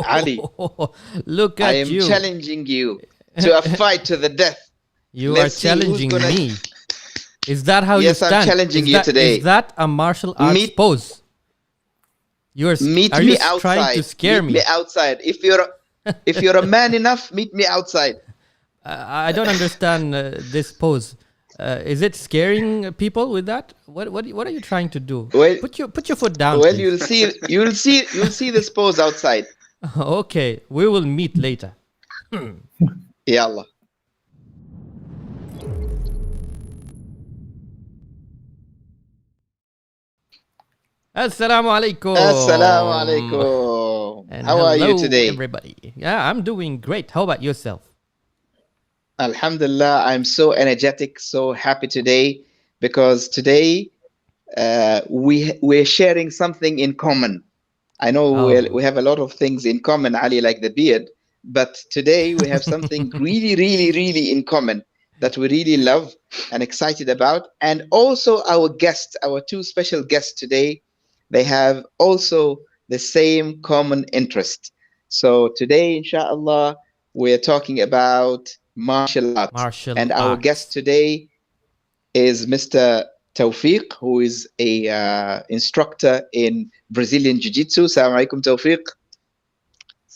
Ali, Look I at am you. challenging you to a fight to the death. You Let's are see who's challenging gonna... me. Is that how you Yes, I'm stand? challenging you today. Is that a martial arts Meet pose? meet Are you me trying to outside. scare Meet me outside. If you're a man enough, meet me outside. I don't understand this pose. Is it scaring people with that? What are you trying to do? Well, Put your foot down, well, please. you'll see this pose outside. Okay, we will meet later. Yallah. Assalamu alaikum. Assalamu alaikum. And How are you today? everybody? Yeah, I'm doing great. How about yourself? Alhamdulillah, I'm so energetic, so happy today because today we're sharing something in common. I know we have a lot of things in common, Ali, like the beard, but today we have something really, really, really in common that we really love and excited about. And also our guests, our two special guests today, they have also the same common interest. So today, inshallah, we're talking about martial arts. And our guest today is Mr. Tawfiq, who is a instructor in Brazilian Jiu-Jitsu. Assalamu alaikum, Tawfiq.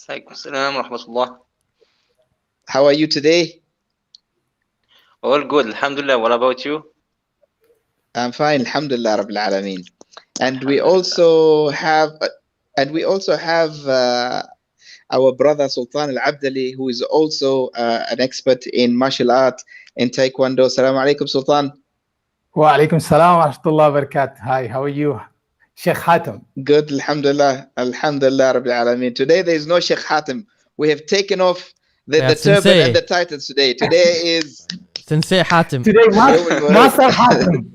Alaikum salam wa rahmatullah. How are you today? All good, alhamdulillah. What about you? I'm fine, alhamdulillah rabbil alameen. And we also have our brother Sultan Al Abdali, who is also an expert in martial art in Taekwondo. Assalamu alaikum, Sultan. Wa alaikum salam wa rahmatullah wa barakatuh. Hi, how are you? Sheikh Hatim. Good, alhamdulillah. Alhamdulillah rabbil alameen. Today there is no Sheikh Hatim. We have taken off the turban and the titles today. Today is Sensei Hatim. Today, Master Hatim.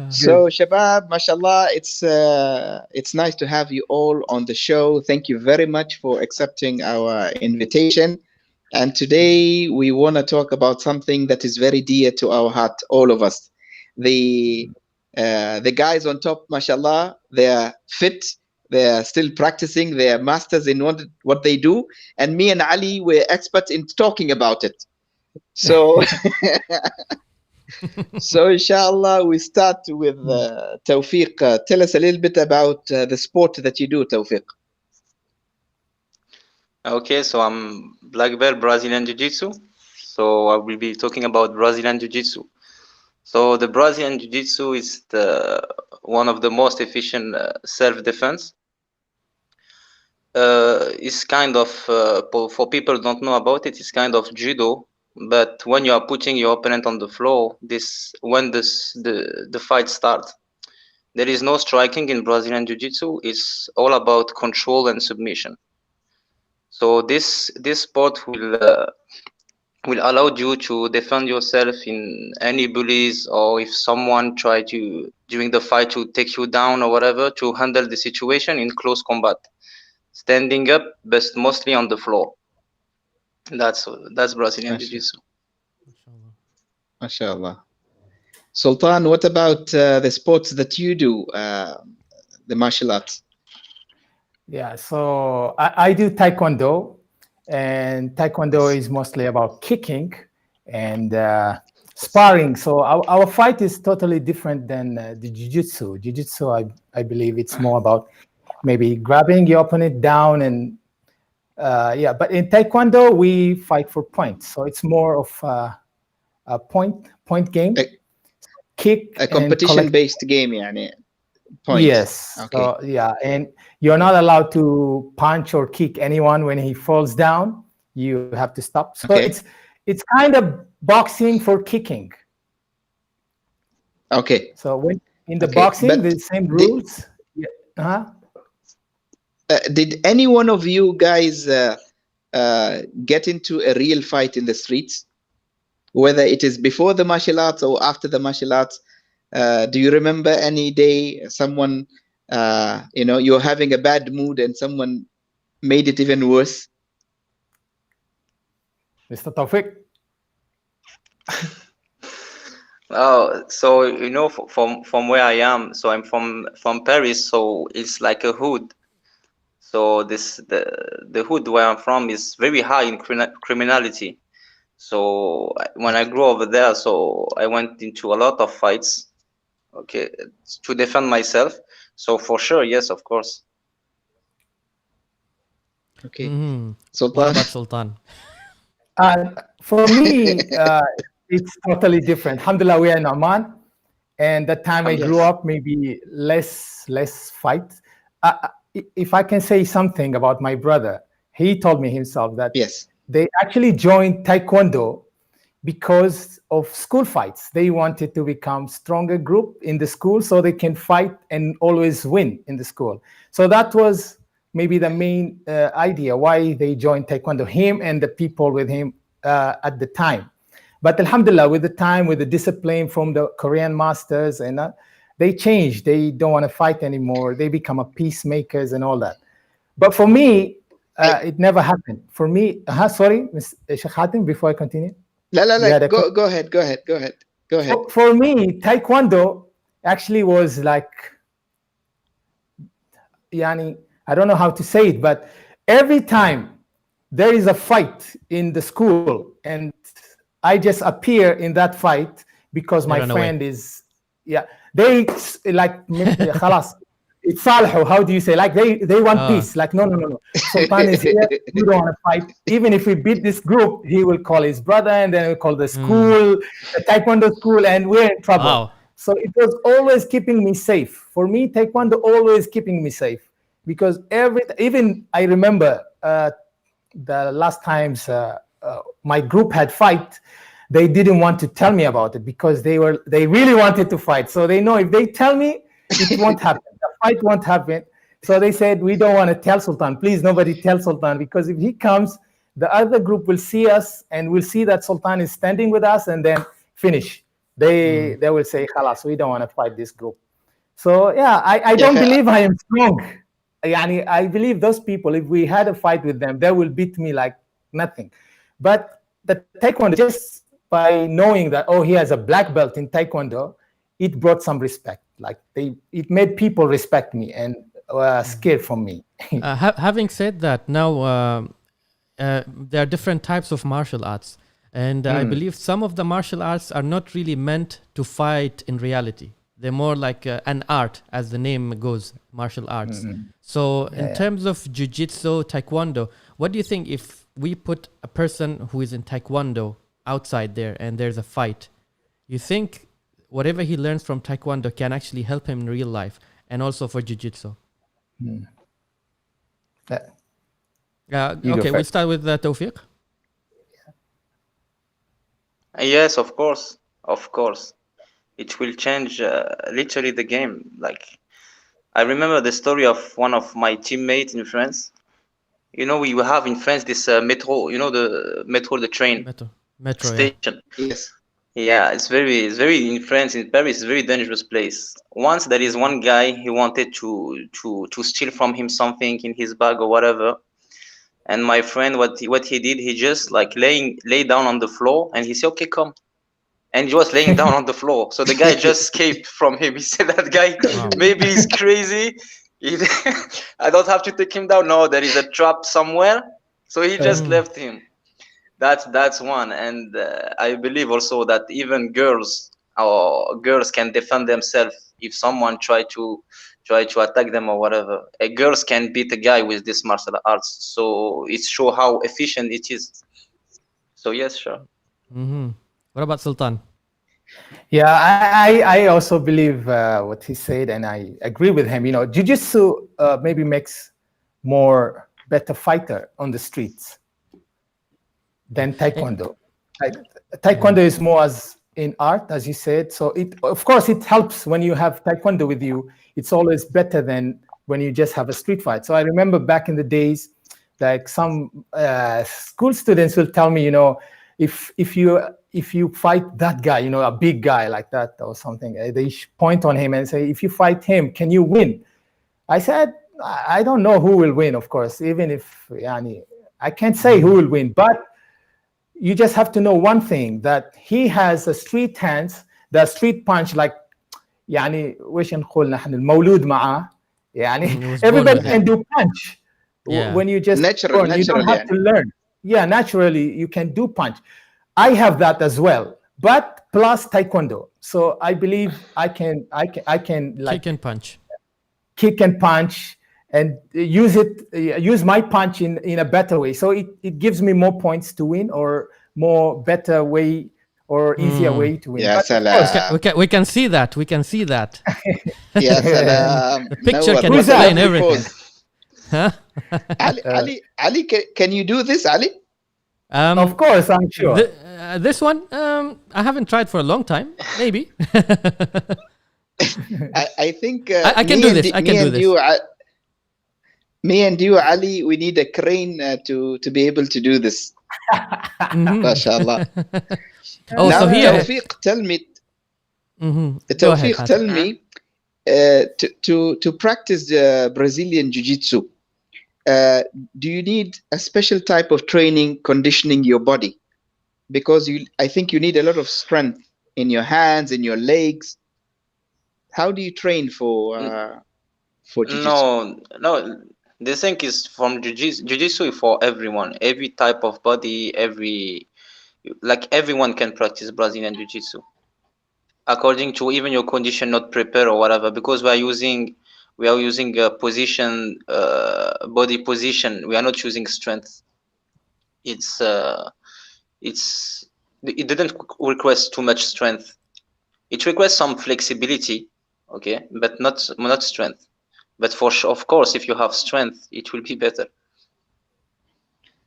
So Shabab, mashallah, it's nice to have you all on the show. Thank you very much for accepting our invitation. And today we want to talk about something that is very dear to our heart, all of us. The guys on top, mashallah, they're fit, they're still practicing, they're masters in what they do. And me and Ali, we're experts in talking about it. So so inshallah, we start with Tawfiq. Tell us a little bit about the sport that you do, Tawfiq. Okay, so I'm black belt Brazilian Jiu-Jitsu. So I will be talking about Brazilian Jiu-Jitsu. So the Brazilian Jiu-Jitsu is one of the most efficient self-defense. It's kind of, for people who don't know about it, it's kind of judo. But when you are putting your opponent on the floor, when the fight starts, there is no striking in Brazilian Jiu-Jitsu. It's all about control and submission. So this sport will allow you to defend yourself in any bullies, or if someone try to during the fight to take you down or whatever, to handle the situation in close combat, standing up, but mostly on the floor. That's Brazilian Jiu-Jitsu. MashaAllah. Sultan, what about the sports that you do, the martial arts? Yeah, so I do Taekwondo, and Taekwondo is mostly about kicking and sparring. So our fight is totally different than the Jiu-Jitsu. Jiu-Jitsu, I believe it's more about maybe grabbing your opponent down and yeah, but in Taekwondo, we fight for points. So it's more of a point game, kick. A competition-based game, yani. Points. Yes. Okay. So, yeah, and you're not allowed to punch or kick anyone when he falls down. You have to stop. So it's kind of boxing for kicking. Okay. So when in the boxing, the same rules. Did any one of you guys get into a real fight in the streets, whether it is before the martial arts or after the martial arts? Do you remember any day someone, you're having a bad mood and someone made it even worse? Mr. Tawfiq? Oh, so from where I am, so I'm from Paris, so it's like a hood. So the hood where I'm from is very high in criminality. So when I grew over there, so I went into a lot of fights, okay, to defend myself. So for sure, yes, of course. Okay. What Sultan. about Sultan? For me, it's totally different. Alhamdulillah, we are in Oman, and the time I grew Yes. up, maybe less fight. If I can say something about my brother, he told me himself that Yes. they actually joined Taekwondo because of school fights. They wanted to become stronger group in the school so they can fight and always win in the school. So that was maybe the main idea why they joined Taekwondo, him and the people with him at the time. But alhamdulillah, with the time, with the discipline from the Korean masters, and they changed. They don't want to fight anymore. They become a peacemakers and all that. But for me, it never happened. For me, sorry, Sheikh Hatim, before I continue. La, You had a go ahead. For me, Taekwondo actually was like, yani, I don't know how to say it, but every time there is a fight in the school and I just appear in that fight because my friend is, they like, خلاص, it's صالحوا, how do you say? Like they want peace. Like, no. Sultan is here, we don't want to fight. Even if we beat this group, he will call his brother and then we'll call the school, the Taekwondo school, and we're in trouble. Wow. So it was always keeping me safe. For me, Taekwondo always keeping me safe. Because even I remember the last times my group had fight, they didn't want to tell me about it because they really wanted to fight. So they know if they tell me, it won't happen. The fight won't happen. So they said, we don't want to tell Sultan. Please, nobody tell Sultan, because if he comes, the other group will see us and will see that Sultan is standing with us and then finish. They will say, Khalas, we don't want to fight this group. So yeah, I don't believe I am strong. I believe those people, if we had a fight with them, they will beat me like nothing. But the Taekwondo, just by knowing that, oh, he has a black belt in Taekwondo, it brought some respect. Like it made people respect me and scared from me. Having said that, now there are different types of martial arts. And I believe some of the martial arts are not really meant to fight in reality. They're more like an art, as the name goes, martial arts. So in terms of Jiu-Jitsu, Taekwondo, what do you think if we put a person who is in Taekwondo outside there and there's a fight? You think whatever he learns from Taekwondo can actually help him in real life and also for Jiu-Jitsu? Okay, we'll start with Tawfiq. Yes, of course. It will change literally the game. Like, I remember the story of one of my teammates in France. You know, we have in France this metro. You know, the metro, the train metro station. Yeah. Yes. Yeah, it's very in France, in Paris. It's a very dangerous place. Once there is one guy, he wanted to steal from him something in his bag or whatever. And my friend, what he did, he just like lay down on the floor and he said, "Okay, come." And he was laying down on the floor. So the guy just escaped from him. He said, that guy, maybe he's crazy. I don't have to take him down. No, there is a trap somewhere. So he just left him. That's one. And I believe also that even girls can defend themselves if someone try to attack them or whatever. Girls can beat a guy with this martial arts. So it shows how efficient it is. So yes, sure. What about Sultan? Yeah, I also believe what he said, and I agree with him. You know, Jiu-Jitsu maybe makes more better fighter on the streets than Taekwondo. Taekwondo is more as in art, as you said. So of course it helps when you have Taekwondo with you. It's always better than when you just have a street fight. So I remember back in the days, like some school students will tell me, you know, if you fight that guy, you know, a big guy like that or something, they point on him and say, if you fight him, can you win? I said, I don't know who will win, of course, even if I can't say who will win, but you just have to know one thing, that he has a street hands the street punch, like يعني وش نقول نحن المولود معاه يعني everybody can do punch. When you just born, you don't have to learn. Yeah, naturally you can do punch. I have that as well, but plus Taekwondo. So I believe I can like kick and punch and use my punch in a better way. So it gives me more points to win, or more better way or easier way to win. We can see that. We can see that. Yes, the picture can explain everything. Huh? Ali, can you do this, Ali? Of course, I'm sure. This one, I haven't tried for a long time. Maybe. I think I can do this. I can do this. Me and you, Ali, we need a crane to be able to do this. MashaAllah. Oh, now, so here, Tawfiq, tell me. Tawfiq, tell me. To practice the Brazilian Jiu-Jitsu, do you need a special type of training, conditioning your body? Because I think you need a lot of strength in your hands, in your legs. How do you train for Jiu-Jitsu? No. The thing is, from Jiu-Jitsu for everyone, every type of body, everyone can practice Brazilian Jiu-Jitsu. According to even your condition, not prepared or whatever, because we are using a position, body position. We are not using strength. It didn't request too much strength. It requires some flexibility, okay, but not strength. But of course, if you have strength, it will be better.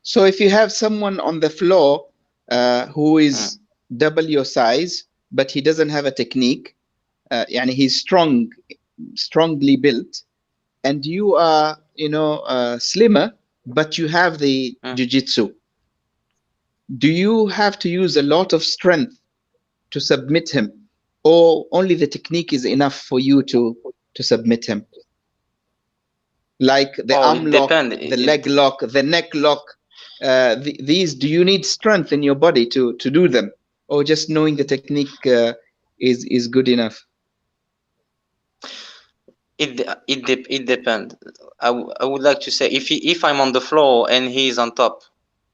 So if you have someone on the floor who is double your size, but he doesn't have a technique, and he's strongly built, and you are, slimmer, but you have the Jiu-Jitsu, do you have to use a lot of strength to submit him, or only the technique is enough for you to submit him? Like the arm lock, the leg lock, the neck lock, these, do you need strength in your body to do them, or just knowing the technique is good enough? It depends. I would like to say, if I'm on the floor and he's on top,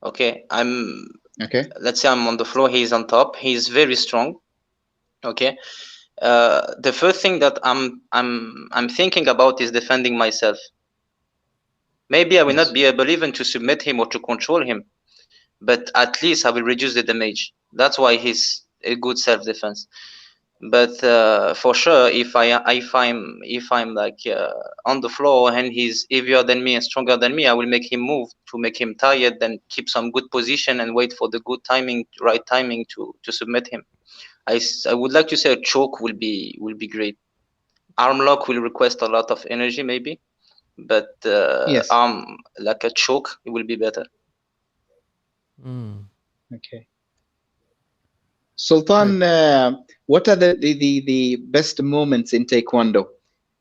okay, let's say I'm on the floor, he's on top, he's very strong, okay. The first thing that I'm thinking about is defending myself. Maybe I will not be able even to submit him or to control him, but at least I will reduce the damage. That's why he's a good self-defense. But for sure, if I'm like on the floor and he's heavier than me and stronger than me, I will make him move to make him tired, then keep some good position and wait for the good timing, right timing to submit him. I would like to say a choke will be great. Arm lock will request a lot of energy maybe, but arm like a choke, it will be better. Okay. Sultan, what are the best moments in Taekwondo?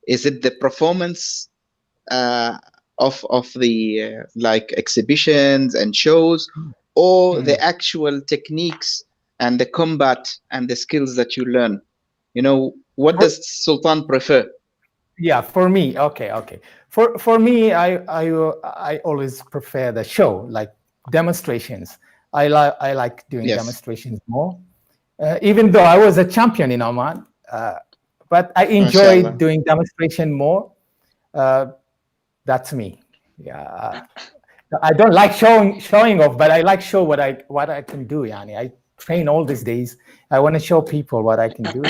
Is it the performance of the like exhibitions and shows, or the actual techniques and the combat and the skills that you learn? What does Sultan prefer? Yeah, for me, okay. For me, I always prefer the show, like demonstrations. I like doing demonstrations more. Even though I was a champion in Oman, but I enjoyed doing demonstration more. That's me. Yeah, I don't like showing off, but I like show what I can do. Yani, I train all these days. I want to show people what I can do.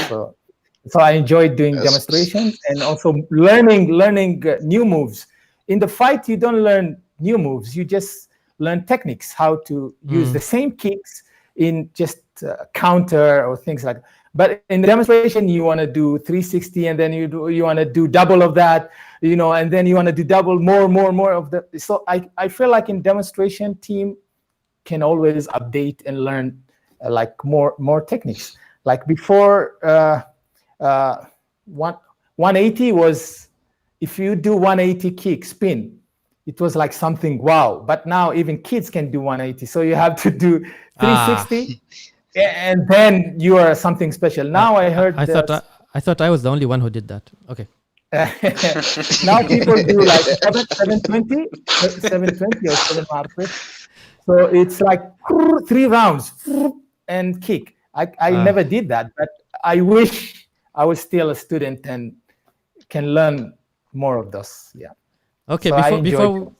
So I enjoyed doing demonstrations and also learning new moves. In the fight, you don't learn new moves. You just learn techniques, how to use the same kicks in just counter or things like that. But in the demonstration, you want to do 360, and then you want to do double of that, and then you want to do double more of that. So I feel like in demonstration, team can always update and learn like more techniques. Like before, 180 was, if you do 180 kick spin, it was like something wow. But now even kids can do 180, so you have to do 360. and then you are something special. Now I heard. I thought I was the only one who did that. Okay. Now people do like 720 or 7 so it's like 3 rounds and kick. I never did that, but I wish I was still a student and can learn more of those. Yeah. Okay. So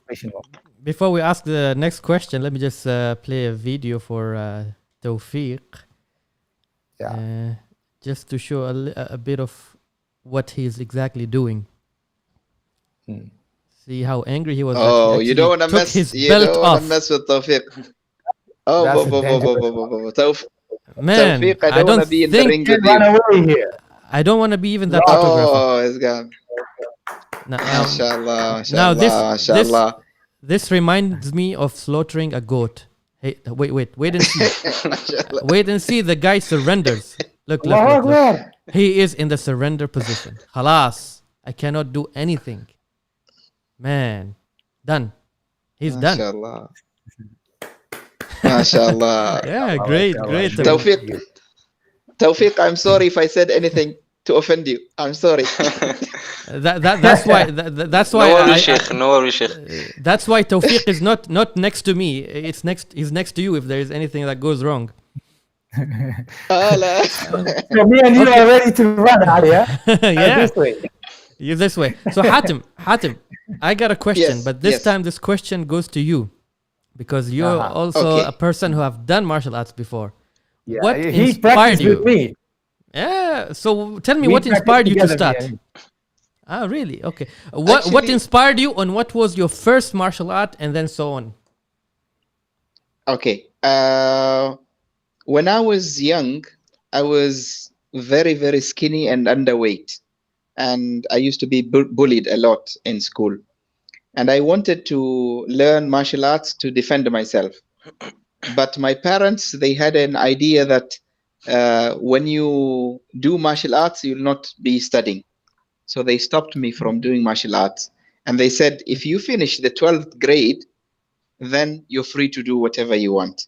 before we ask the next question, let me just play a video for Tawfiq. Yeah. Just to show a bit of what he's exactly doing. See how angry he was. Oh, you don't want to mess. You don't want to mess with Tawfiq. Oh, man, Tawfiq, I don't want to be in the ring with run away here. I don't want to be even that photographer. Oh, it's gone. Mashallah, now mashallah. This reminds me of slaughtering a goat. Hey, wait and see. Wait and see. The guy surrenders. Look. He is in the surrender position. Khalas. I cannot do anything. Man. Done. He's done. Mashallah. Mashallah. Yeah, great. Tawfiq, I'm sorry if I said anything to offend you. I'm sorry. That's why. That's why. No worry, Sheikh. That's why Tawfiq is not next to me. He's next to you if there is anything that goes wrong. So me and you are ready to run, Alia. Yeah. This way. You this way. So Hatim, I got a question, Yes, but this yes. time this question goes to you because you're also a person who have done martial arts before. Yeah, What he inspired practiced you? with me. Yeah. So tell me We what inspired you to practiced start? together, Ah, really? Okay. What Actually- inspired you, and what was your first martial art, and then so on? Okay. When I was young, I was very, very skinny and underweight. And I used to be bullied a lot in school. And I wanted to learn martial arts to defend myself. But my parents, they had an idea that when you do martial arts, you'll not be studying. So they stopped me from doing martial arts. And they said, if you finish the 12th grade, then you're free to do whatever you want.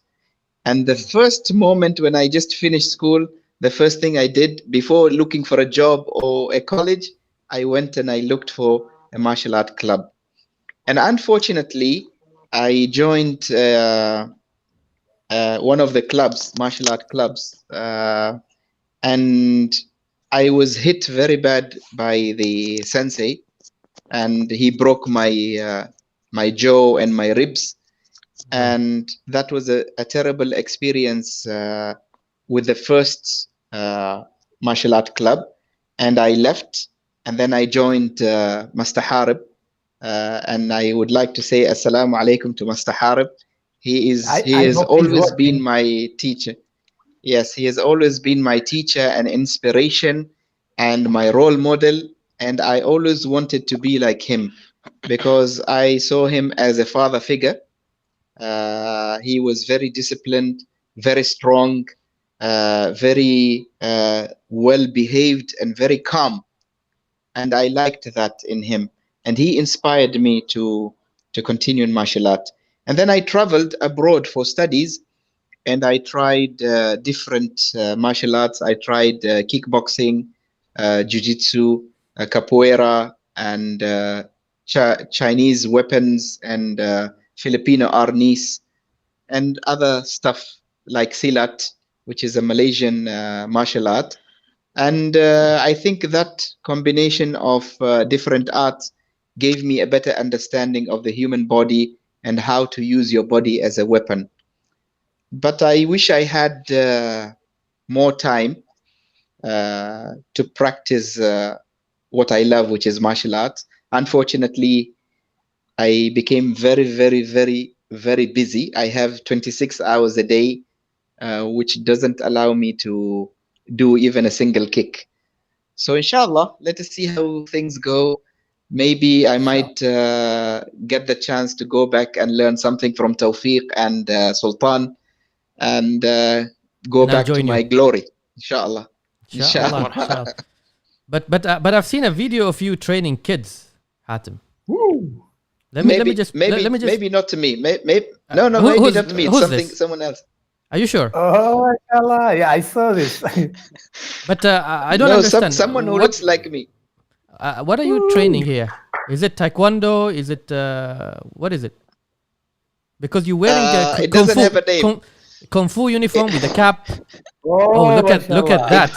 And the first moment when I just finished school, the first thing I did before looking for a job or a college, I went and I looked for a martial art club. And unfortunately, I joined one of the clubs, martial art clubs, and I was hit very bad by the sensei, and he broke my my jaw and my ribs. And that was a terrible experience with the first martial art club. And I left, and then I joined Master Harib. And I would like to say Assalamu alaikum to Master Harib. He has always been my teacher. Yes, he has always been my teacher and inspiration and my role model. And I always wanted to be like him because I saw him as a father figure. He was very disciplined, very strong, very well behaved, and very calm. And I liked that in him. And he inspired me to continue in martial art. And then I traveled abroad for studies, and I tried different martial arts. I tried kickboxing, Jiu-Jitsu, capoeira, and Chinese weapons, and Filipino arnis, and other stuff like silat, which is a Malaysian martial art. And I think that combination of different arts gave me a better understanding of the human body and how to use your body as a weapon. But I wish I had more time to practice what I love, which is martial arts. Unfortunately, I became very, very, very, very busy. I have 26 hours a day, which doesn't allow me to do even a single kick. So inshallah, let us see how things go. Maybe I might get the chance to go back and learn something from Tawfiq and Sultan, and go back to my glory. Inshallah. Inshallah. But I've seen a video of you training kids, Hatim. Woo. Let me just maybe not to me. No, who, maybe not to me. It's this? someone else. Are you sure? Oh, mashallah. Yeah, I saw this. But I don't No, understand. someone who looks like me. What are you training here? Is it Taekwondo? Is it what is it? Because you're wearing a It doesn't have a name. kung fu uniform with a cap. Oh, look at mashallah. that!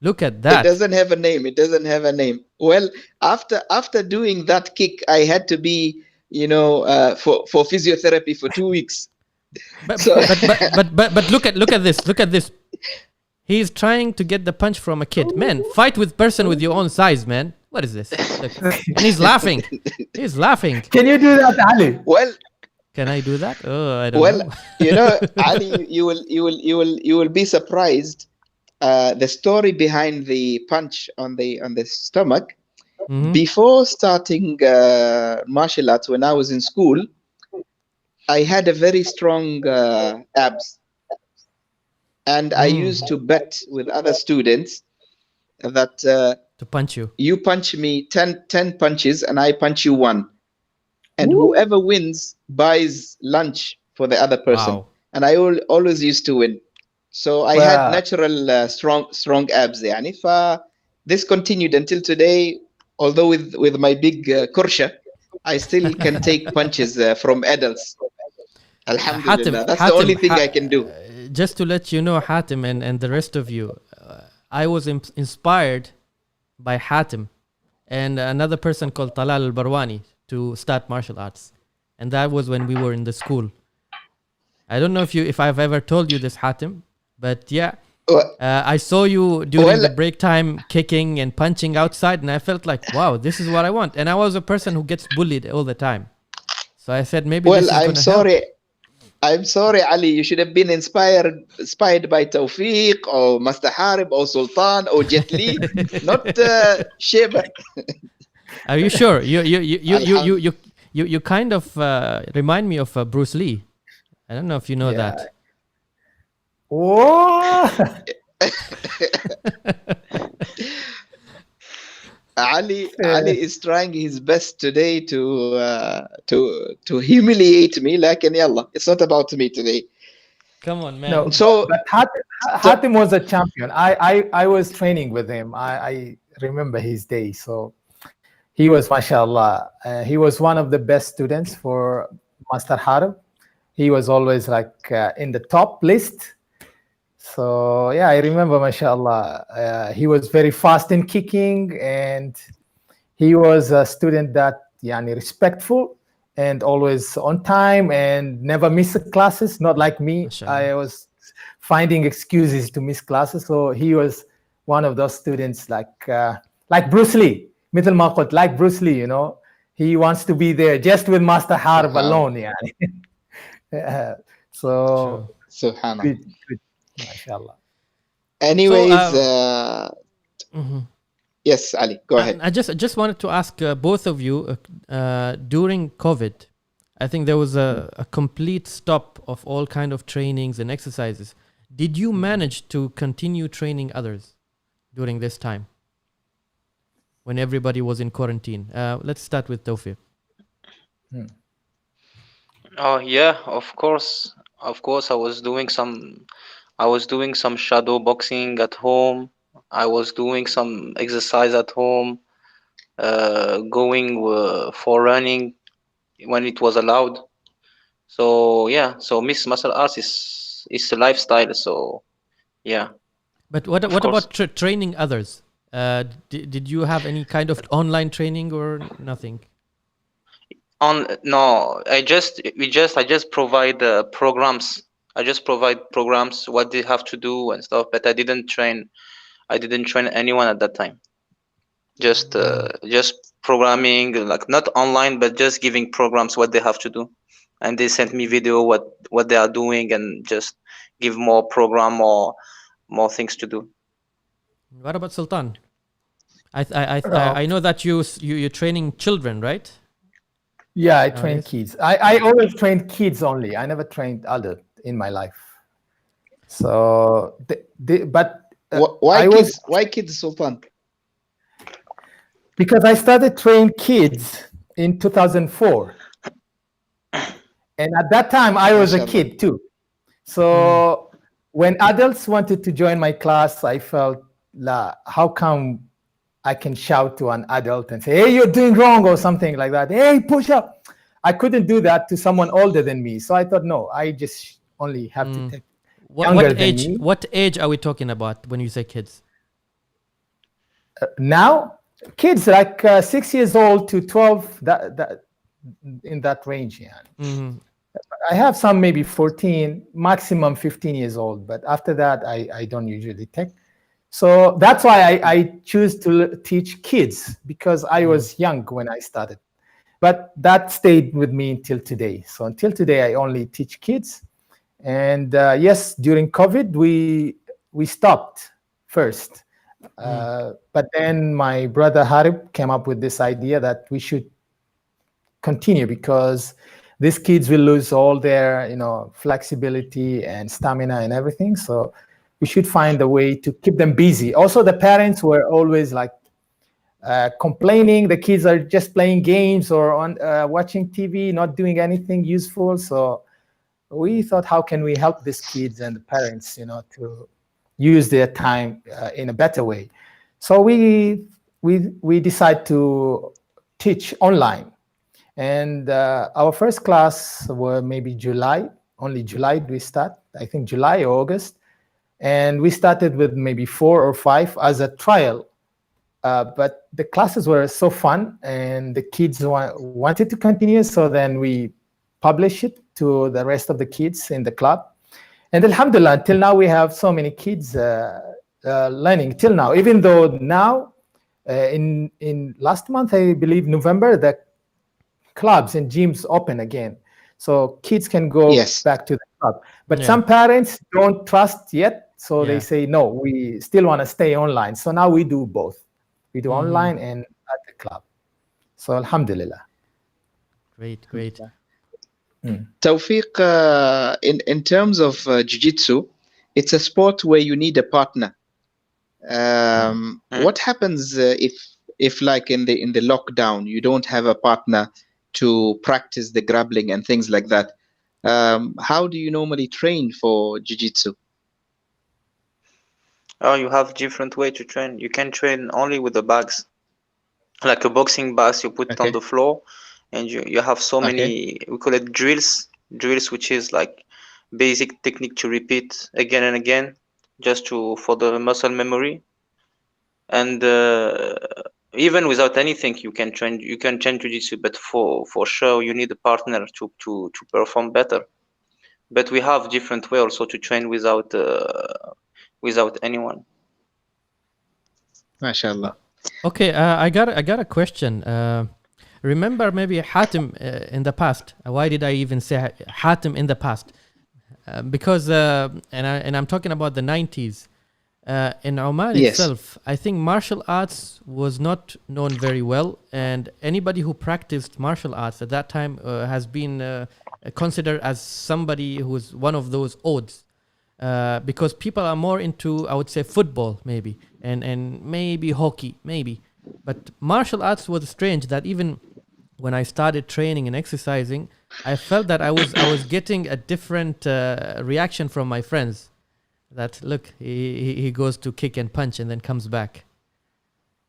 Look at It that! doesn't have a name. It doesn't have a name. Well, after doing that kick, I had to be, for physiotherapy for 2 weeks. But, So- but look at this. Look at this. He's trying to get the punch from a kid. Man, fight with person with your own size, man. What is this? Look. And he's laughing. He's laughing. Can you do that, Ali? Well, Can I do that? Oh, I don't know. Ali, you will be surprised. The story behind the punch on the stomach. Mhm. Before starting martial arts, when I was in school, I had a very strong abs, and I used to bet with other students that To punch you. you punch me 10 punches and I punch you 1, and whoever wins buys lunch for the other person. Wow. And I always used to win. So I Wow. had natural strong abs. يعني. This continued until today. Although with my big kursha, I still can take punches from adults. Alhamdulillah. That's the only thing I can do. Just to let you know, Hatim and the rest of you, I was inspired by Hatim and another person called Talal al-Barwani to start martial arts. And that was when we were in the school. I don't know if I've ever told you this, Hatim, but yeah. I saw you during the break time kicking and punching outside, and I felt like, wow, this is what I want. And I was a person who gets bullied all the time. So I said, maybe this is I'm gonna sorry. help. I'm sorry, Ali. You should have been inspired by Tawfiq or Master Harib or Sultan or Jet Li, not Sheba. Are you sure? You kind of remind me of Bruce Lee. I don't know if you know that. Whoa! Ali is trying his best today to humiliate me. Lakin yalla, it's not about me today. Come on, man. No, So but Hatim was a champion. I was training with him. I remember his day. So he was, mashallah, he was one of the best students for Master Harib. He was always like in the top list. So yeah, I remember, mashallah, he was very fast in kicking, and he was a student that respectful and always on time and never miss classes. Not like me, Mashallah. I was finding excuses to miss classes. So he was one of those students like Bruce Lee, مثل ما قلت, like Bruce Lee, he wants to be there just with Master Harib alone. Yeah. So Subhanallah. good. MashaAllah. Anyways, Mhm. yes, Ali, go ahead. I just wanted to ask both of you, during COVID, I think there was a complete stop of all kind of trainings and exercises. Did you manage to continue training others during this time when everybody was in quarantine? Let's start with Tawfiq. Oh yeah, of course. I was doing some shadow boxing at home. I was doing some exercise at home, going for running when it was allowed. So yeah, so Miss Martial Arts is a lifestyle. So yeah. But what course. about training others? Did you have any kind of online training or nothing? No, I just provide programs. I just provide programs, what they have to do and stuff. But I didn't train anyone at that time. Just programming, like not online, but just giving programs what they have to do, and they sent me video what they are doing, and just give more program or more things to do. What about Sultan? I know that you're training children, right? Yeah, I train kids. I always trained kids only. I never trained adult in my life. So, why kids, Sultan? Because I started training kids in 2004. And at that time, I was a kid too. So when adults wanted to join my class, I felt, how come I can shout to an adult and say, hey, you're doing wrong or something like that. Hey, push up. I couldn't do that to someone older than me. So I thought, no, I just only have to take younger than me. What age are we talking about when you say kids? Now, kids like 6 years old to 12, in that range. Yeah. I have some maybe 14, maximum 15 years old. But after that, I don't usually take. So that's why I choose to teach kids, because I was young when I started. But that stayed with me until today. So until today, I only teach kids. And yes, during COVID, we stopped first. But then my brother Harib came up with this idea that we should continue, because these kids will lose all their, flexibility and stamina and everything. So we should find a way to keep them busy. Also, the parents were always like complaining the kids are just playing games or on watching TV, not doing anything useful. So we thought, how can we help these kids and the parents, to use their time in a better way? So we decided to teach online. And our first class were maybe July. Only July we start. I think July or August. And we started with maybe 4 or 5 as a trial. But the classes were so fun, and the kids wanted to continue. So then we published it to the rest of the kids in the club. And alhamdulillah, till now we have so many kids learning till now. Even though now, in last month, I believe November, the clubs and gyms open again. So kids can go back to the club. But some parents don't trust yet. So they say, no, we still want to stay online. So now we do both. We do online and at the club. So alhamdulillah. Great. Tawfiq, in terms of Jiu-Jitsu, it's a sport where you need a partner. What happens if like in the lockdown, you don't have a partner to practice the grappling and things like that? How do you normally train for Jiu-Jitsu? Oh, you have different way to train. You can train only with the bags, like a boxing bags. You put it on the floor, and you have so many. We call it drills, which is like basic technique to repeat again and again, just for the muscle memory. And even without anything, you can train Jiu-Jitsu, but for sure you need a partner to perform better. But we have different way also to train without anyone. MashaAllah. Okay, I got a question. Remember maybe Hatim in the past? Why did I even say Hatim in the past? Because and I'm talking about the 90s. In Oman itself, I think martial arts was not known very well, and anybody who practiced martial arts at that time has been considered as somebody who's one of those odds, because people are more into, I would say, football maybe, and maybe hockey maybe, but martial arts was strange that even when I started training and exercising, I felt that I was getting a different reaction from my friends. That look, he goes to kick and punch and then comes back.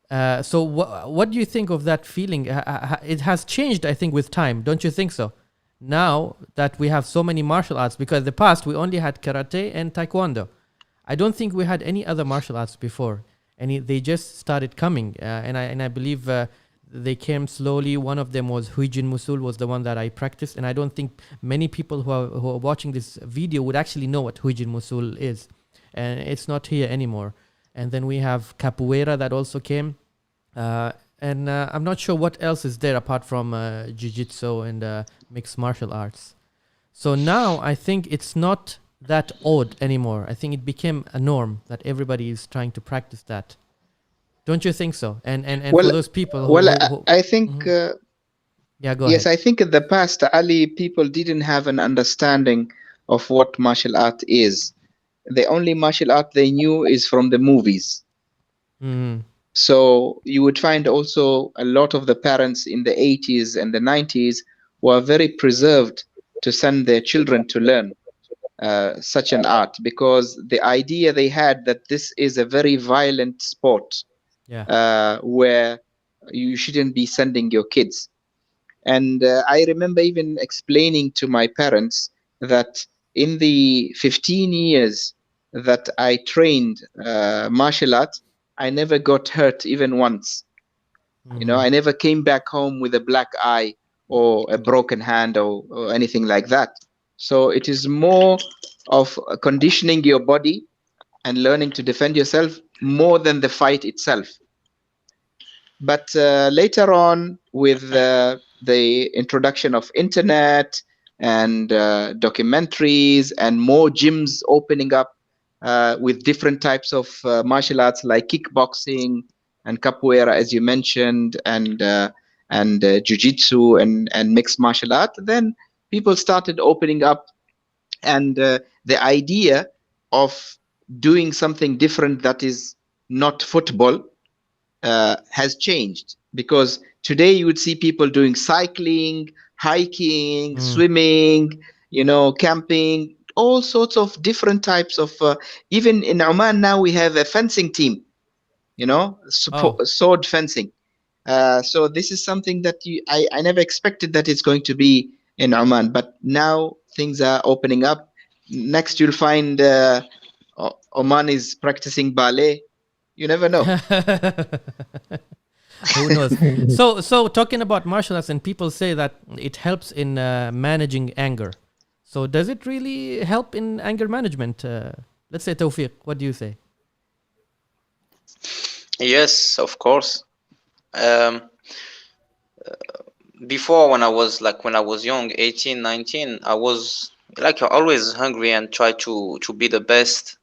So what do you think of that feeling? It has changed, I think, with time. Don't you think so? Now that we have so many martial arts, because in the past we only had karate and taekwondo. I don't think we had any other martial arts before, and they just started coming. And I believe they came slowly. One of them was Huijin Musul, was the one that I practiced, and I don't think many people who are watching this video would actually know what Huijin Musul is, and it's not here anymore. And then we have capoeira that also came, and I'm not sure what else is there apart from jiu-jitsu and mixed martial arts. So now I think it's not that odd anymore. I think it became a norm that everybody is trying to practice that. Don't you think so? And well, for those people who I think yeah, go yes, ahead. I think in the past, Ali, people didn't have an understanding of what martial art is. The only martial art they knew is from the movies. So you would find also a lot of the parents in the 80s and the 90s were very preserved to send their children to learn. such an art, because the idea they had that this is a very violent sport, where you shouldn't be sending your kids. And I remember even explaining to my parents that in the 15 years that I trained martial arts, I never got hurt even once. You know, I never came back home with a black eye or a broken hand or anything like that. So it is more of conditioning your body and learning to defend yourself more than the fight itself. But later on, with the introduction of internet and documentaries and more gyms opening up with different types of martial arts like kickboxing and capoeira, as you mentioned, and jiu-jitsu and mixed martial art, then people started opening up, and the idea of doing something different that is not football has changed, because today you would see people doing cycling, hiking, swimming, you know, camping, all sorts of different types of even in Oman now we have a fencing team, you know, sword fencing. So this is something that I never expected that it's going to be in Oman, but now things are opening up. Next you'll find Oman is practicing ballet. You never know. Who knows? So talking about martial arts, and people say that it helps in managing anger. So does it really help in anger management? Let's say Tawfiq, what do you say? Yes, of course. Before, when I was young, 18, 19, I was like always hungry and try to be the best.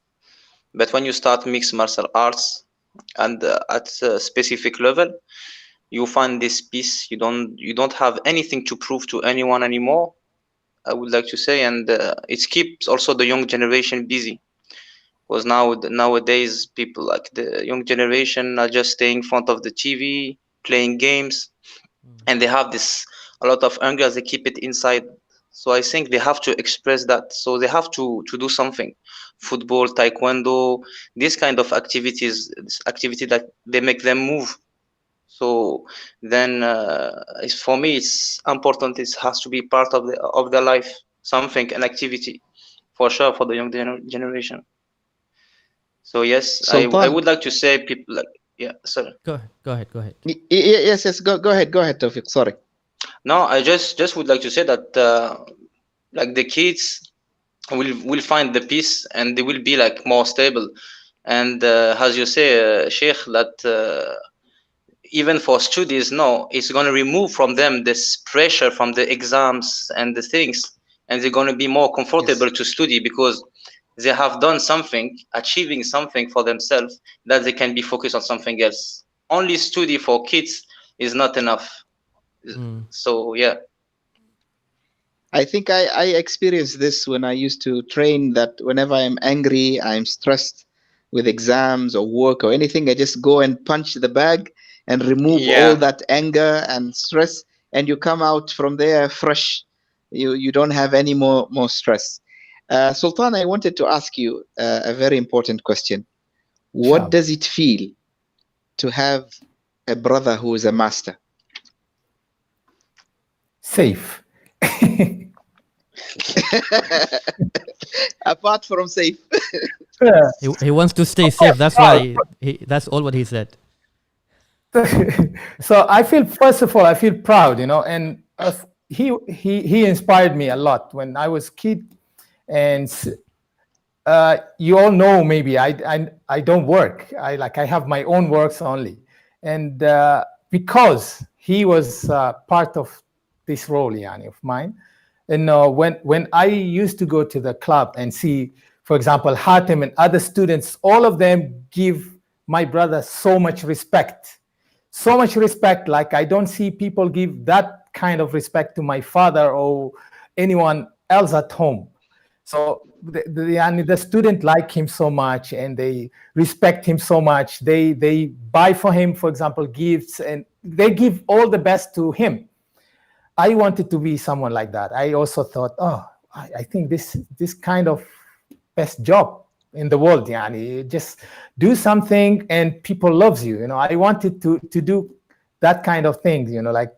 But when you start mixed martial arts, and at a specific level, you find this peace. You don't have anything to prove to anyone anymore, I would like to say, and it keeps also the young generation busy, because nowadays people like the young generation are just staying in front of the TV, playing games, and they have a lot of anger. They keep it inside. So I think they have to express that. So they have to do something. Football, taekwondo, this kind of activities, this activity that they make them move. So then, for me, it's important. It has to be part of their life, something, an activity, for sure, for the young generation. So yes, Sultan, I would like to say people like, yeah, sorry. Go ahead. Yes, go ahead, Tawfiq. Sorry. No, I just would like to say that like the kids will find the peace, and they will be like more stable. And as you say, Sheikh, that even for studies, no, it's going to remove from them this pressure from the exams and the things, and they're going to be more comfortable to study, because they have done something, achieving something for themselves, that they can be focused on something else. Only study for kids is not enough. So yeah, I think I experienced this when I used to train, that whenever I'm angry, I'm stressed with exams or work or anything, I just go and punch the bag and remove all that anger and stress, and you come out from there fresh. You don't have any more stress. Sultan, I wanted to ask you a very important question. What does it feel to have a brother who is a master? Safe. Apart from safe. He wants to stay safe. That's why that's all what he said. So I feel, first of all, I feel proud, you know, and he inspired me a lot when I was a kid. And you all know, maybe I don't work. I have my own works only, and because he was part of this role, yani, of mine. And when I used to go to the club and see, for example, Hatim and other students, all of them give my brother so much respect. So much respect, like I don't see people give that kind of respect to my father or anyone else at home. So the student like him so much, and they respect him so much. They buy for him, for example, gifts, and they give all the best to him. I wanted to be someone like that. I also thought, I think this kind of best job in the world. Yani, just do something and people loves you. I wanted to do that kind of thing. Like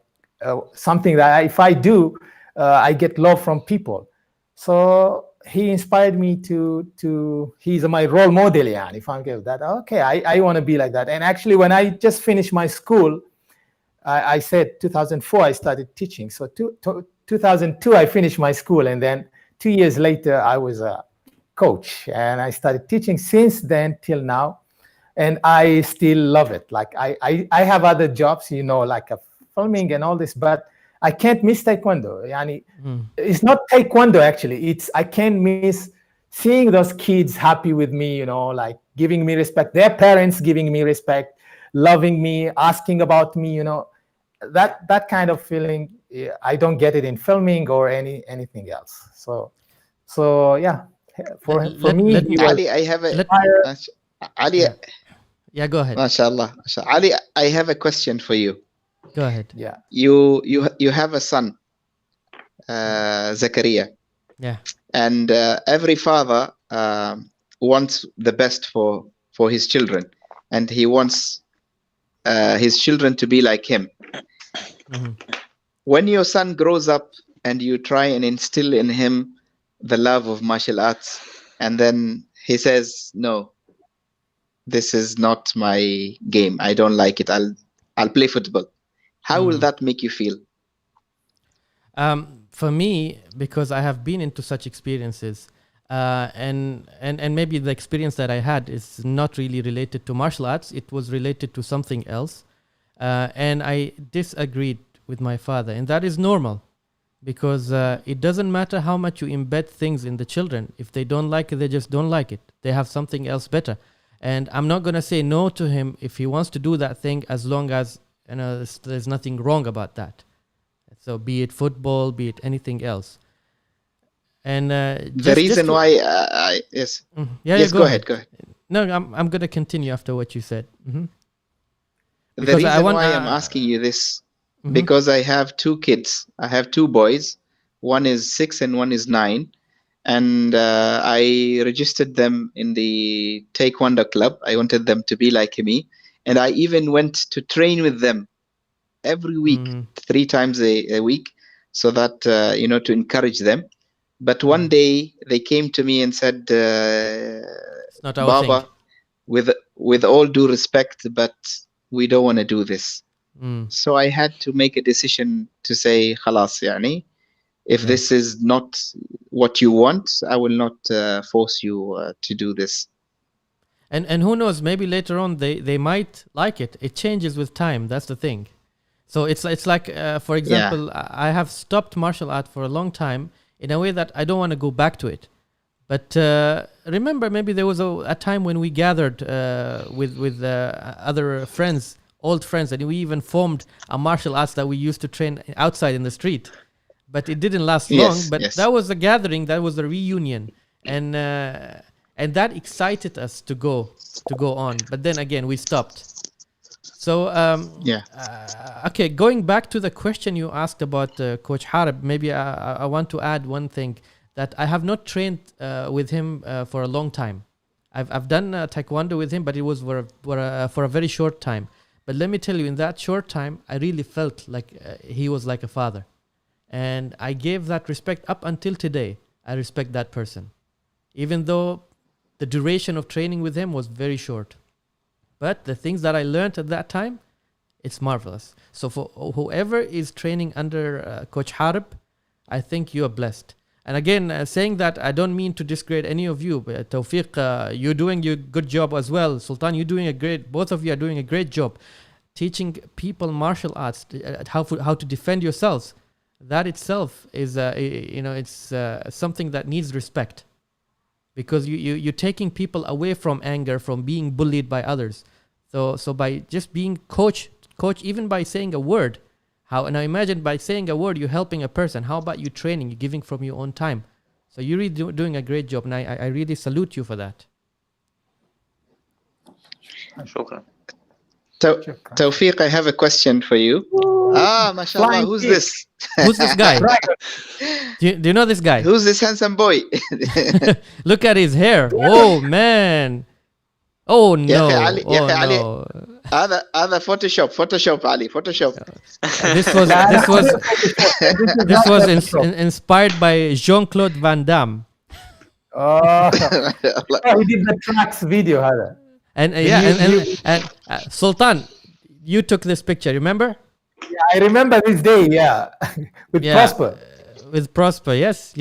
something that if I do, I get love from people. So he inspired me to he's my role model. Yani, if I'm okay with that, okay, I want to be like that. And actually, when I just finished my school, I said 2004 I started teaching. So 2002 I finished my school, and then 2 years later I was a coach, and I started teaching since then till now, and I still love it. Like I have other jobs, like filming and all this, but I can't miss Taekwondo. Yani, it's not Taekwondo actually. It's I can't miss seeing those kids happy with me, like giving me respect, their parents giving me respect, loving me, asking about me, that kind of feeling. I don't get it in filming or anything else. So yeah, for me, Ali, I have a Ali. Yeah, go ahead. MashaAllah. Ali, I have a question for you. Go ahead. Yeah. You have a son, Zakaria. Yeah. And every father wants the best for his children, and he wants his children to be like him. When your son grows up and you try and instill in him the love of martial arts, and then he says, no, this is not my game, I don't like it, I'll play football. How will that make you feel? For me, because I have been into such experiences, and maybe the experience that I had is not really related to martial arts, it was related to something else. And I disagreed with my father, and that is normal, because it doesn't matter how much you embed things in the children. If they don't like it, they just don't like it. They have something else better. And I'm not going to say no to him if he wants to do that thing, as long as there's nothing wrong about that. So be it football, be it anything else. And the reason why yes. Yes, go ahead. No, I'm going to continue after what you said. The reason why I'm asking you this, because I have two kids. I have two boys. One is 6 and one is 9. And I registered them in the Taekwondo club. I wanted them to be like me. And I even went to train with them every week, 3 times a week, so that, to encourage them. But one day they came to me and said, it's not our Baba, thing. with all due respect, but we don't want to do this. So I had to make a decision to say, khalas, yani, if this is not what you want, I will not force you to do this. And who knows, maybe later on they might like it. It changes with time. That's the thing. So it's like, for example, I have stopped martial art for a long time in a way that I don't want to go back to it. But remember, maybe there was a time when we gathered with other friends, old friends, and we even formed a martial arts that we used to train outside in the street. But it didn't last long. But that was a gathering, that was a reunion, and that excited us to go on. But then again, we stopped. So okay, going back to the question you asked about Coach Harib, maybe I want to add one thing, that I have not trained with him for a long time. I've done Taekwondo with him, but it was for a very short time. But let me tell you, in that short time, I really felt like he was like a father. And I gave that respect up until today. I respect that person, even though the duration of training with him was very short. But the things that I learned at that time, it's marvelous. So for whoever is training under Coach Harib, I think you are blessed. And again, saying that, I don't mean to disgrade any of you. But Tawfiq, you're doing your good job as well. Sultan, you're doing both of you are doing a great job. Teaching people martial arts, how to defend yourselves. That itself is, it's something that needs respect. Because you're taking people away from anger, from being bullied by others. So by just being coach, even by saying a word, now imagine by saying a word, you're helping a person. How about you training, you're giving from your own time? So you're really doing a great job, and I really salute you for that. Shukran. Tawfiq, I have a question for you. mashallah. Flying Who's kick. this? Who's this guy? Dragon. Do you know this guy? Who's this handsome boy? Look at his hair. Oh man. Oh no. Ali, Oh Ali. no. هذا Photoshop Ali, Photoshop. This was inspired by Jean-Claude Van Damme. Oh, he did the tracks video, هذا. And Sultan, you took this picture, remember? Yeah, I remember this day. Yeah, with Prosper. With Prosper, yes.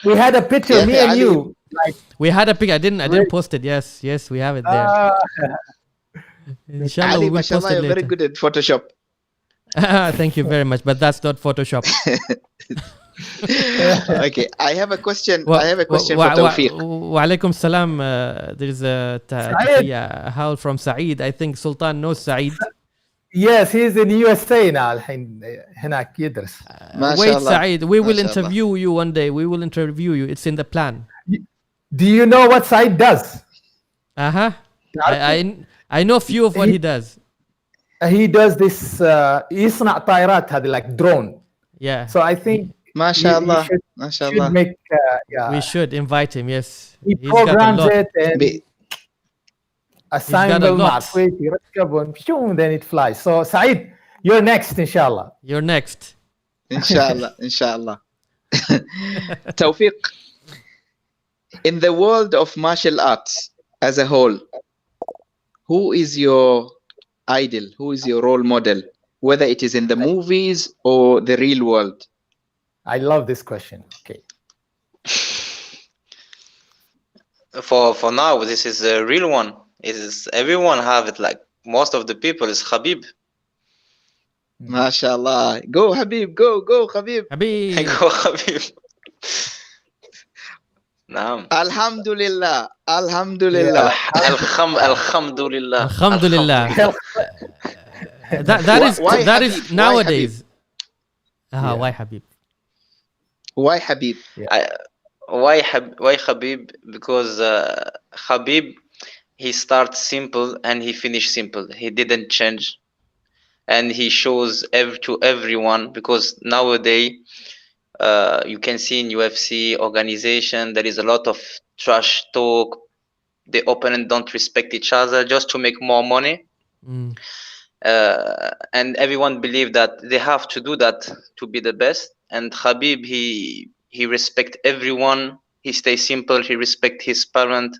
We had a picture, me and you. Like, we had a picture. I didn't post it. Yes, we have it there. Inshallah, Ali, we will mashallah, post it you're later. very good at Photoshop. Thank you very much, but that's not Photoshop. Okay, I have a question. For Tawfiq. Wa alaikum salam. There's a howl from Saeed. I think Sultan knows Saeed. Yes, he's in USA now. الحين هناك يدرس. Wait, Saeed, we will interview you one day. We will interview you. It's in the plan. Do you know what Saeed does? I know few of what he does. He does this يصنع طائرات هذه, like drone. Yeah. So I think MashaAllah. should make, we should invite him. Yes. He programs it and assemble مع يركب, then it flies. So Saeed, you're next, inshallah. You're next. Inshallah. Tawfiq, in the world of martial arts as a whole, who is your idol? Who is your role model? Whether it is in the movies or the real world? I love this question. Okay. For now, this is a real one. Is everyone have it? Like most of the people is Khabib. MashaAllah. Go Habib. Go Khabib. Go Khabib. نعم. Alhamdulillah. Alhamdulillah. That is nowadays. Why Habib? Why Habib? Why Khabib? Because Khabib, he starts simple and he finished simple. He didn't change, and he shows to everyone, because nowadays you can see in UFC organization there is a lot of trash talk. The opponent don't respect each other just to make more money. And everyone believe that they have to do that to be the best. And Khabib, he respect everyone. He stays simple. He respect his parent.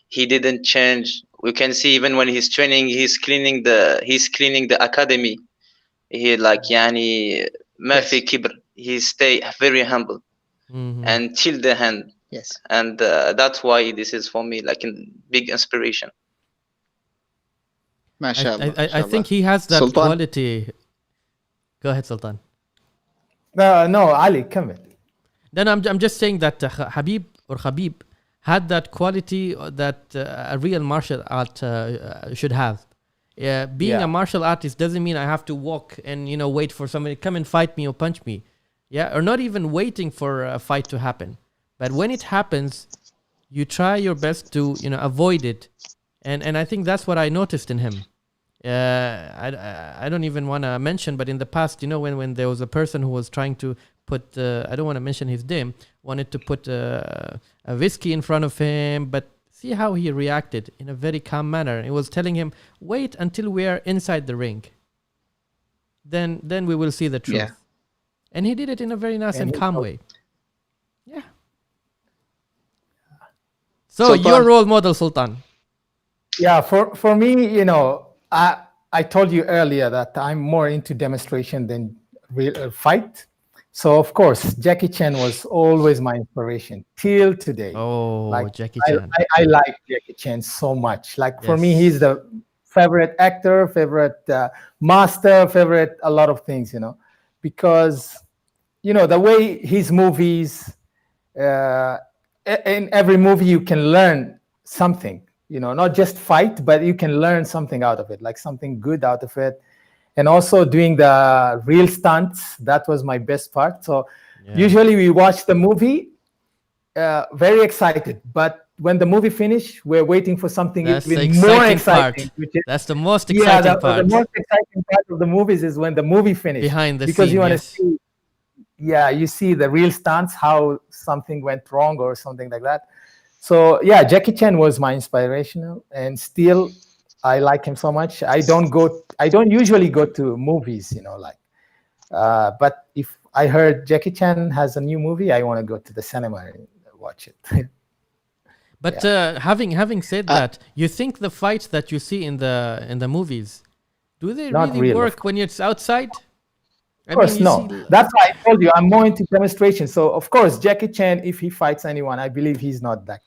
He didn't change. We can see even when he's training, he's cleaning the academy. He like yani ما في كبر. He stay very humble and till the end. Yes. And that's why this is for me like a big inspiration. I think he has that Sultan. quality. Go ahead, Sultan. No, Ali, come in. Then I'm just saying that Khabib had that quality that a real martial art should have. Being a martial artist doesn't mean I have to walk and wait for somebody to come and fight me or punch me. Yeah, or not even waiting for a fight to happen. But when it happens, you try your best to avoid it. And I think that's what I noticed in him. I don't even want to mention, but in the past, when there was a person who was trying to put, I don't want to mention his name, wanted to put a whiskey in front of him, but see how he reacted in a very calm manner. He was telling him, wait until we are inside the ring. Then we will see the truth. Yeah. And he did it in a very nice and calm way. Yeah. So Sultan. your role model, Sultan. Yeah, for me, I told you earlier that I'm more into demonstration than real fight. So of course, Jackie Chan was always my inspiration till today. Oh, Jackie Chan. I like Jackie Chan so much. Like for me, he's the favorite actor, favorite master, favorite a lot of things, because the way his movies, in every movie you can learn something. Not just fight, but you can learn something out of it, like something good out of it. And also doing the real stunts, that was my best part. So usually we watch the movie very excited, but when the movie finished, we're waiting for something That's the even more exciting exciting. part. Which is, That's the most yeah, exciting the part. most exciting part of the movies is when the movie finished. Behind the because scene, you want to yes. see, yeah, you see the real stunts, how something went wrong or something like that. So yeah, Jackie Chan was my inspirational, and still I like him so much. I don't usually go to movies, but if I heard Jackie Chan has a new movie, I want to go to the cinema and watch it. But having said that, you think the fights that you see in the movies, do they Not really real, of work when it's outside? Of course, no. That's why I told you I'm more into demonstration. So of course, Jackie Chan, if he fights anyone, I believe he's not that.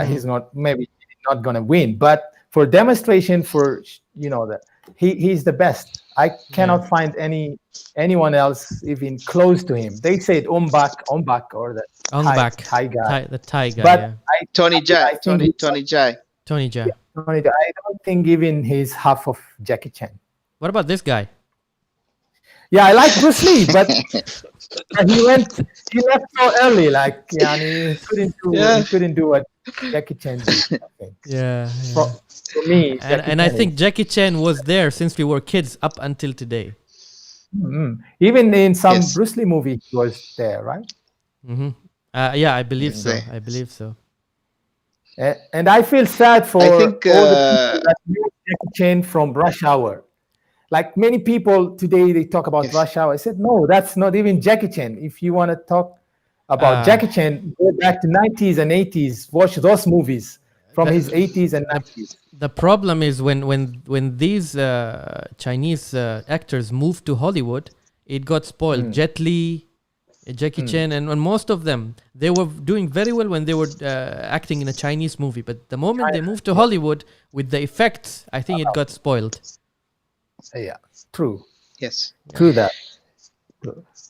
He's maybe not gonna win. But for demonstration, he's the best. I cannot find anyone else even close to him. They said Umbak or the Thai guy. The Thai guy. But Yeah. Tony Jai. Tony Jai. Tony Jaa. I don't think even he's half of Jackie Chan. What about this guy? Yeah, I like Bruce Lee, but he left so early. Like, he couldn't do what Jackie Chan did. I think. Yeah. For me, And I think Jackie Chan was there since we were kids up until today. Even in some Bruce Lee movie, he was there, right? Yeah, I believe so. I believe so. And I feel sad for all the people that knew Jackie Chan from Rush Hour. Like many people today, they talk about Rush Hour. I said, no, that's not even Jackie Chan. If you want to talk about Jackie Chan, go back to 90s and 80s. Watch those movies from his 80s and 90s. The problem is when these Chinese actors moved to Hollywood, it got spoiled. Jet Li, Jackie Chan, and most of them, they were doing very well when they were acting in a Chinese movie. But the moment they moved to Hollywood with the effects, I think it got spoiled. Yeah, true. Yes, true that.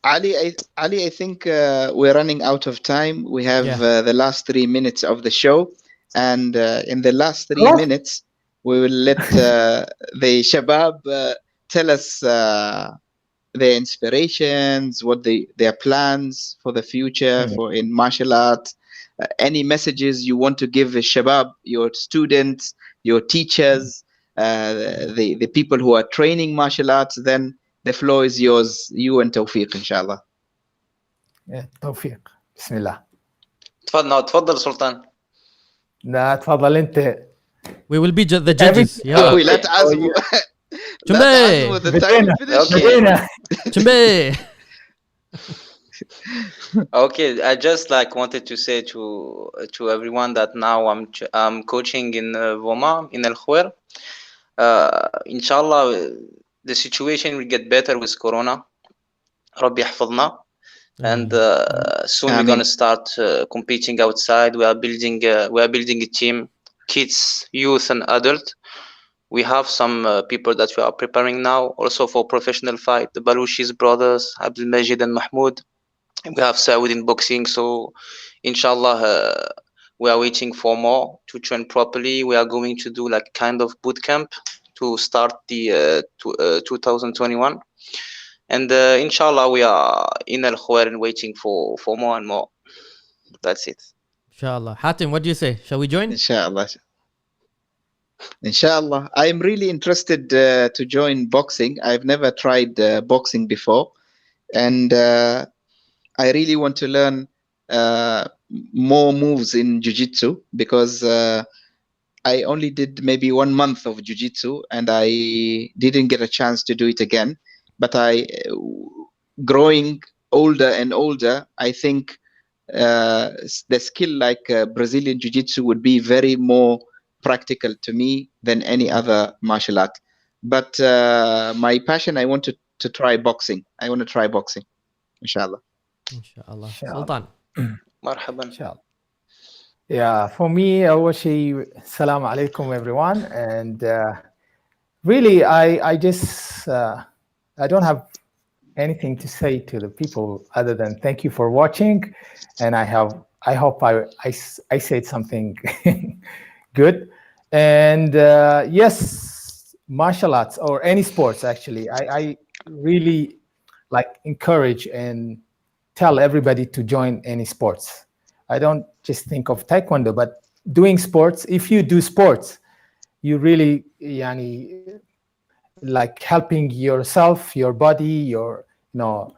Ali, I think we're running out of time. We have the last 3 minutes of the show, and in the last 3 minutes, we will let the Shabab tell us their inspirations, their plans for the future in martial arts. Any messages you want to give the Shabab, your students, your teachers, the people who are training martial arts, then the floor is yours. You and Tawfiq, inshallah. توفيق بسم الله. تفضل سلطان. لا تفضل انت. We will be the judges. يلا. لا تعزموا. Okay, I just wanted to say to everyone that now I'm coaching in Voma in El Khwer. Inshallah, the situation will get better with Corona. ربي يحفظنا. And soon we're gonna start competing outside. We are building a team, kids, youth, and adult. We have some people that we are preparing now, also for professional fight. The Baluchi's brothers, Abdul Majid and Mahmoud. We have Saud in boxing. So, inshallah, we are waiting for more to train properly. We are going to do kind of boot camp to start the 2021. And inshallah, we are in Al Khwer and waiting for more and more. That's it. Inshallah. Hatim, what do you say? Shall we join? Inshallah. Inshallah. I'm really interested to join boxing. I've never tried boxing before. And I really want to learn more moves in Jiu-Jitsu because I only did maybe 1 month of Jiu-Jitsu and I didn't get a chance to do it again. But growing older and older, I think the skill like Brazilian Jiu-Jitsu would be very more practical to me than any other martial art. But my passion, I want to try boxing. I want to try boxing, inshallah. Inshallah. Sultan. Marhaban. Inshallah. Yeah, for me, أول شيء السلام عليكم everyone, and really I just I don't have anything to say to the people other than thank you for watching, and I hope I said something good. And yes, martial arts or any sports actually, I really encourage and tell everybody to join any sports. I don't just think of Taekwondo, but doing sports. If you do sports, you really like helping yourself, your body, your knowledge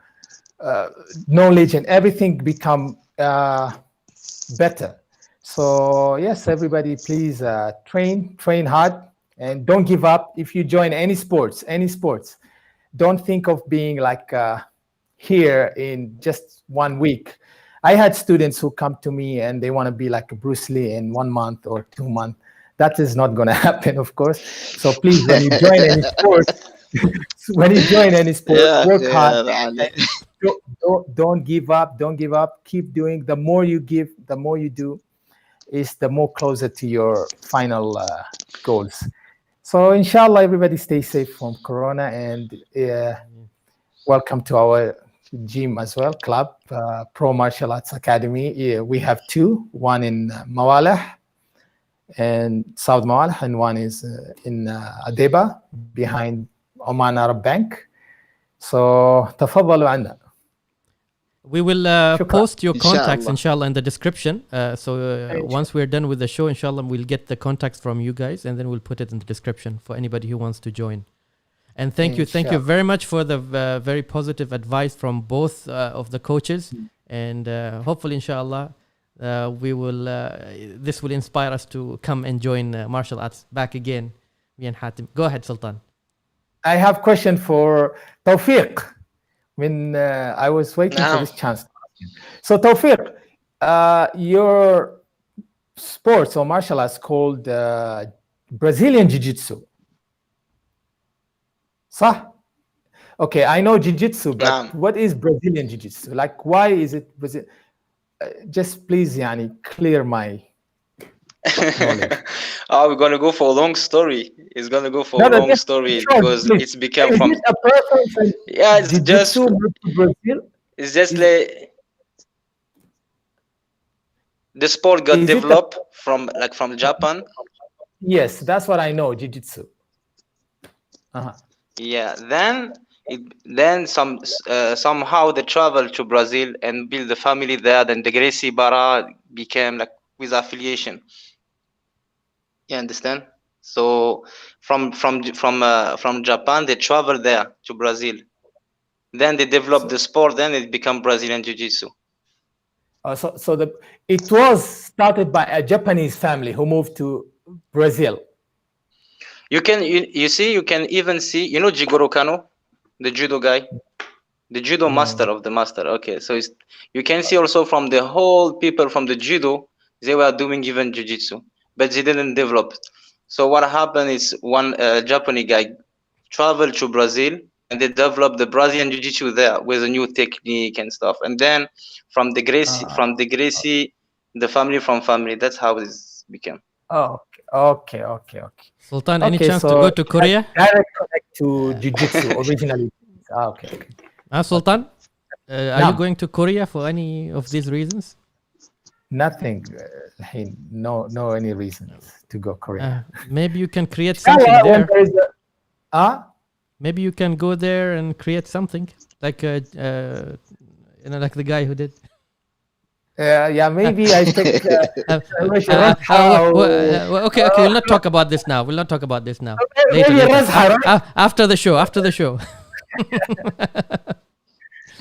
and everything become better. So yes, everybody, please train hard and don't give up. If you join any sports, don't think of being like here in just 1 week. I had students who come to me and they want to be like Bruce Lee in 1 month or 2 months. That is not going to happen, of course. So please, when you join any sport, work hard. Don't give up. Don't give up. Keep doing. The more you give, the more you do, is the more closer to your final goals. So inshallah, everybody stay safe from Corona, and welcome to our gym as well, club, Pro Martial Arts Academy. We have 2, one in Mawaleh and South Mawaleh, and one is in Adeba behind Oman Arab Bank. So تفضلوا عنا. We will post your contacts, inshallah, in the description. Once we're done with the show, inshallah, we'll get the contacts from you guys, and then we'll put it in the description for anybody who wants to join. And thank you very much for the very positive advice from both of the coaches. And hopefully, inshallah, this will inspire us to come and join martial arts back again. Me and Hatim. Go ahead, Sultan. I have a question for Tawfiq. When I was waiting for this chance. So Tawfiq, your sports or martial arts called Brazilian Jiu-Jitsu. Sah? Okay, I know Jiu-Jitsu, but what is Brazilian Jiu-Jitsu? Like, why is it Brazil? Just please, clear my knowledge. We're gonna go for a long story. It's gonna go for a long story because it's become from. It's just like the sport got developed from Japan. Yes, that's what I know, Jiu-Jitsu. Yeah, then somehow they traveled to Brazil and built the family there. Then the Gracie Barra became like with affiliation. You understand? So from Japan they traveled there to Brazil. Then they developed the sport. Then it became Brazilian Jiu-Jitsu. It was started by a Japanese family who moved to Brazil. You can even see Jigoro Kano, the judo guy, the judo master of the master. Okay, so you can see also from the whole people from the judo, they were doing even jiu-jitsu, but they didn't develop. So what happened is one Japanese guy traveled to Brazil and they developed the Brazilian jiu-jitsu there with a new technique and stuff. And then from the Gracie, the family, that's how this became. Oh, okay. Sultan, any chance to go to Korea? Direct connect to Jiu-Jitsu originally. Okay. Sultan, are you going to Korea for any of these reasons? Nothing. No any reasons to go Korea. Maybe you can create something there. Maybe you can go there and create something like like the guy who did. Maybe I take. Okay. We'll not talk about this now. Later. After the show.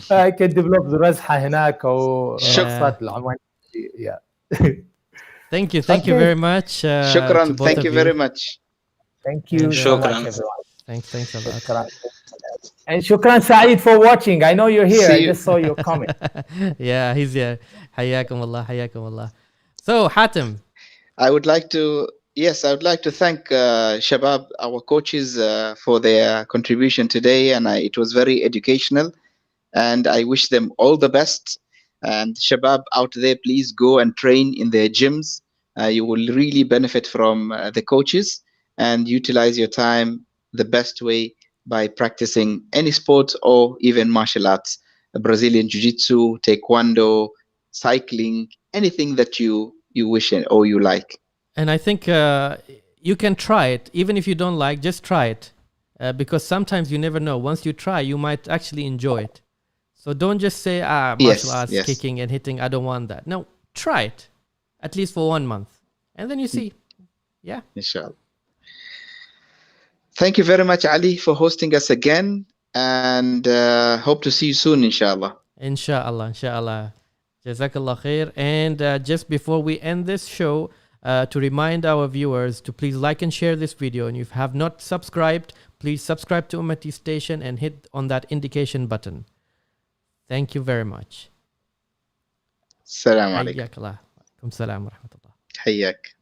I can develop the razha هناك أو شخصات العمل. Yeah. Thank you very much. Shukran. Thank you very much. Thank you. Shukran. Thanks a lot. And shukran Saeed for watching. I know you're here. I just saw your comment. Yeah, he's here. Hayyakum Allah. So Hatim, I would like to thank Shabab, our coaches, for their contribution today, and it was very educational, and I wish them all the best. And Shabab out there, please go and train in their gyms. You will really benefit from the coaches, and utilize your time the best way by practicing any sport or even martial arts, Brazilian Jiu-Jitsu, Taekwondo, cycling, anything that you wish or you like. And I think you can try it. Even if you don't like, just try it. Because sometimes you never know. Once you try, you might actually enjoy it. So don't just say, martial arts, kicking and hitting, I don't want that. No, try it, at least for 1 month, and then you see. Yeah. Inshallah. Thank you very much, Ali, for hosting us again, and hope to see you soon, inshallah. Inshallah. Jazakallah khair. And just before we end this show, to remind our viewers to please like and share this video. And if you have not subscribed, please subscribe to Ummati Station and hit on that indication button. Thank you very much. Assalamu alaikum. حياك الله. وعليكم السلام ورحمة الله. حياك.